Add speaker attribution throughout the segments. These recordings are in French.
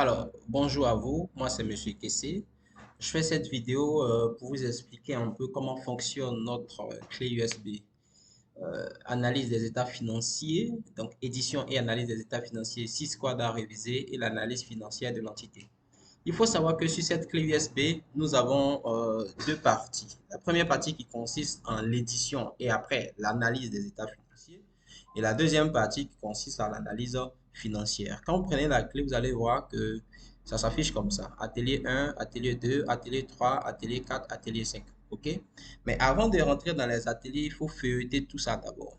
Speaker 1: Alors, bonjour à vous, moi c'est Monsieur Kessé. Je fais cette vidéo pour vous expliquer un peu comment fonctionne notre clé USB. Analyse des états financiers, donc édition et analyse des états financiers, 6 quads à réviser et l'analyse financière de l'entité. Il faut savoir que sur cette clé USB, nous avons deux parties. La première partie qui consiste en l'édition et après l'analyse des états financiers. Et la deuxième partie qui consiste en l'analyse financière. Quand vous prenez la clé, vous allez voir que ça s'affiche comme ça. Atelier 1, atelier 2, atelier 3, atelier 4, atelier 5. OK? Mais avant de rentrer dans les ateliers, il faut feuilleter tout ça d'abord.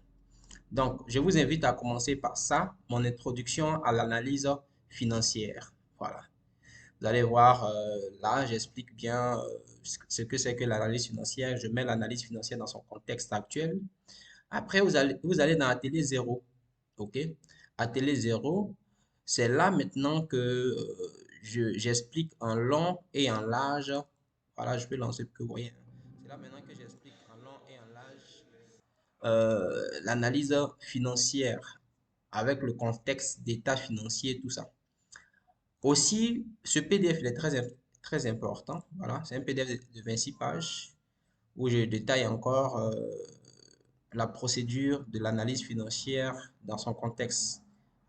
Speaker 1: Donc, je vous invite à commencer par ça, mon introduction à l'analyse financière. Voilà. Vous allez voir, là, j'explique bien ce que c'est que l'analyse financière. Je mets l'analyse financière dans son contexte actuel. Après, vous allez dans Atelier 0. OK? Atelier 0, c'est là maintenant que j'explique en long et en large. Voilà, je peux lancer pour que vous voyez. C'est là maintenant que j'explique en long et en large l'analyse financière avec le contexte d'état financier, tout ça. Aussi, ce PDF il est très important. Voilà, c'est un PDF de 26 pages où je détaille encore la procédure de l'analyse financière dans son contexte.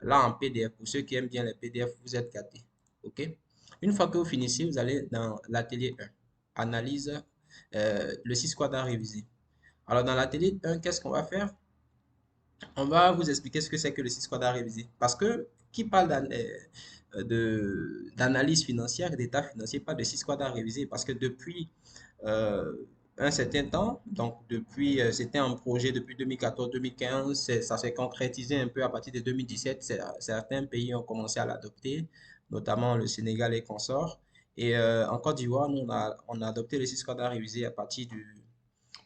Speaker 1: Là, en PDF, pour ceux qui aiment bien les PDF, vous êtes gâtés. OK? Une fois que vous finissez, vous allez dans l'atelier 1. Analyse, le 6 quadres à réviser. Alors, dans l'atelier 1, qu'est-ce qu'on va faire? On va vous expliquer ce que c'est que le 6 quadres à réviser. Parce que qui parle d'analyse financière et d'état financier, pas de 6 quadres à réviser. Parce que depuis euh, un certain temps, donc depuis, c'était un projet depuis 2014-2015, ça s'est concrétisé un peu à partir de 2017. Certains pays ont commencé à l'adopter, notamment le Sénégal et consorts. Et en Côte d'Ivoire, nous, on a adopté le 6 quadres à réviser à partir du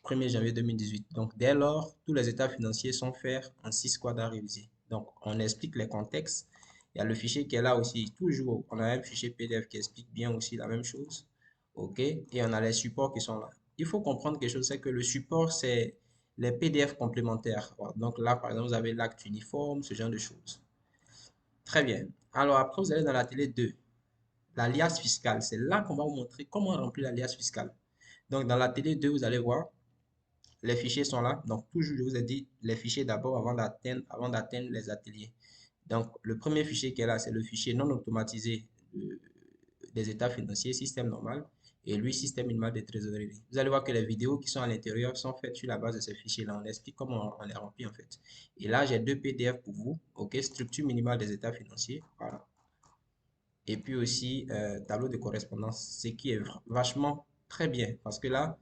Speaker 1: 1er janvier 2018. Donc, dès lors, tous les états financiers sont faits en 6 quads à réviser. Donc, on explique les contextes. Il y a le fichier qui est là aussi. Toujours, on a un fichier PDF qui explique bien aussi la même chose. OK? Et on a les supports qui sont là. Il faut comprendre quelque chose, c'est que le support, c'est les PDF complémentaires. Voilà. Donc là, par exemple, vous avez l'acte uniforme, ce genre de choses. Très bien. Alors après, vous allez dans l'atelier 2, l'alias fiscal. C'est là qu'on va vous montrer comment remplir l'alias fiscal. Donc dans l'atelier 2, vous allez voir les fichiers sont là. Donc, toujours, je vous ai dit les fichiers d'abord avant d'atteindre les ateliers. Donc, le premier fichier qui est là, c'est le fichier non automatisé des états financiers, système normal, et lui, système minimal de trésorerie. Vous allez voir que les vidéos qui sont à l'intérieur sont faites sur la base de ces fichiers-là. On explique comment on les remplit en fait. Et là, j'ai deux PDF pour vous. OK, structure minimale des états financiers. Voilà. Et puis aussi, tableau de correspondance, ce qui est vachement très bien parce que là,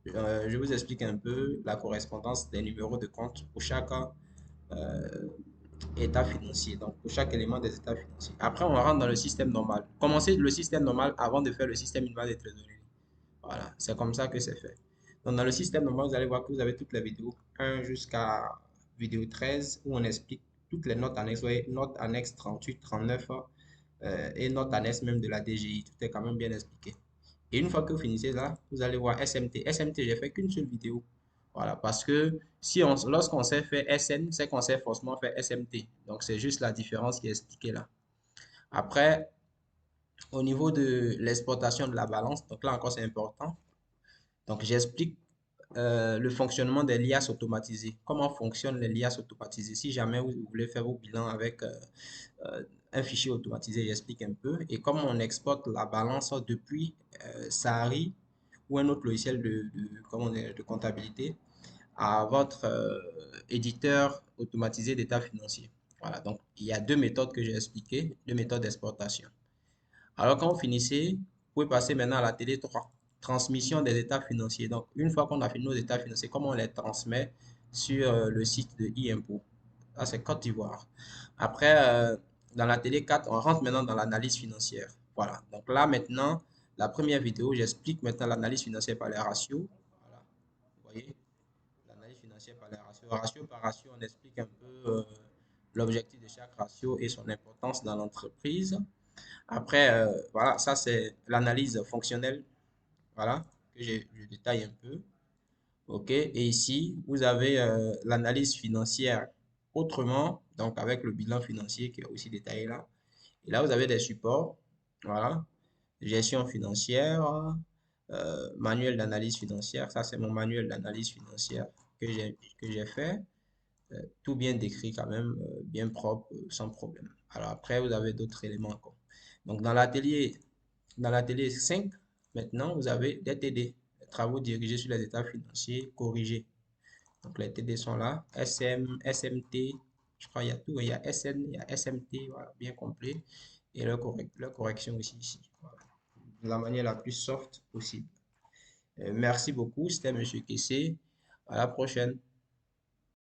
Speaker 1: je vous explique un peu la correspondance des numéros de compte pour chaque état financier, donc pour chaque élément des états financiers. Après, on rentre dans le système normal. Commencez le système normal avant de faire le système minimal de trésorerie. Voilà, c'est comme ça que c'est fait. Donc, dans le système normal, vous allez voir que vous avez toutes les vidéos, 1 jusqu'à vidéo 13, où on explique toutes les notes annexes, voyez, notes annexes 38, 39 et notes annexes même de la DGI. Tout est quand même bien expliqué. Et une fois que vous finissez là, vous allez voir SMT. SMT, j'ai fait qu'une seule vidéo. Voilà, parce que lorsqu'on sait faire SN, c'est qu'on sait forcément faire SMT. Donc, c'est juste la différence qui est expliquée là. Après, au niveau de l'exportation de la balance, donc là encore, c'est important. Donc, j'explique le fonctionnement des liasses automatisées. Comment fonctionnent les liasses automatisées? Si jamais vous voulez faire vos bilans avec un fichier automatisé, j'explique un peu. Et comment on exporte la balance depuis Sahari ou un autre logiciel comment dire, de comptabilité à votre éditeur automatisé d'état financier. Voilà, donc il y a deux méthodes que j'ai expliquées, deux méthodes d'exportation. Alors quand vous finissez, vous pouvez passer maintenant à la télé 3, transmission des états financiers. Donc une fois qu'on a fini nos états financiers, comment on les transmet sur le site de e-impôt. Ça c'est Côte d'Ivoire. Après, dans la télé 4, on rentre maintenant dans l'analyse financière. Voilà, donc là maintenant, la première vidéo, j'explique maintenant l'analyse financière par les ratios. Voilà, vous voyez, l'analyse financière par les ratios. Ratio par ratio, on explique un peu l'objectif de chaque ratio et son importance dans l'entreprise. Après, voilà, ça c'est l'analyse fonctionnelle, voilà, que je détaille un peu. OK, et ici, vous avez l'analyse financière autrement, donc avec le bilan financier qui est aussi détaillé là. Et là, vous avez des supports. Voilà. Gestion financière, manuel d'analyse financière. Ça, c'est mon manuel d'analyse financière que j'ai fait. Tout bien décrit quand même, bien propre, sans problème. Alors après, vous avez d'autres éléments encore. Donc dans l'atelier 5, maintenant, vous avez des TD, les travaux dirigés sur les états financiers corrigés. Donc les TD sont là, SM, SMT, je crois qu'il y a tout, il y a SN, il y a SMT, voilà, bien complet, et leur correction aussi ici, voilà, de la manière la plus soft possible. Merci beaucoup, c'était Monsieur Kessé, à la prochaine.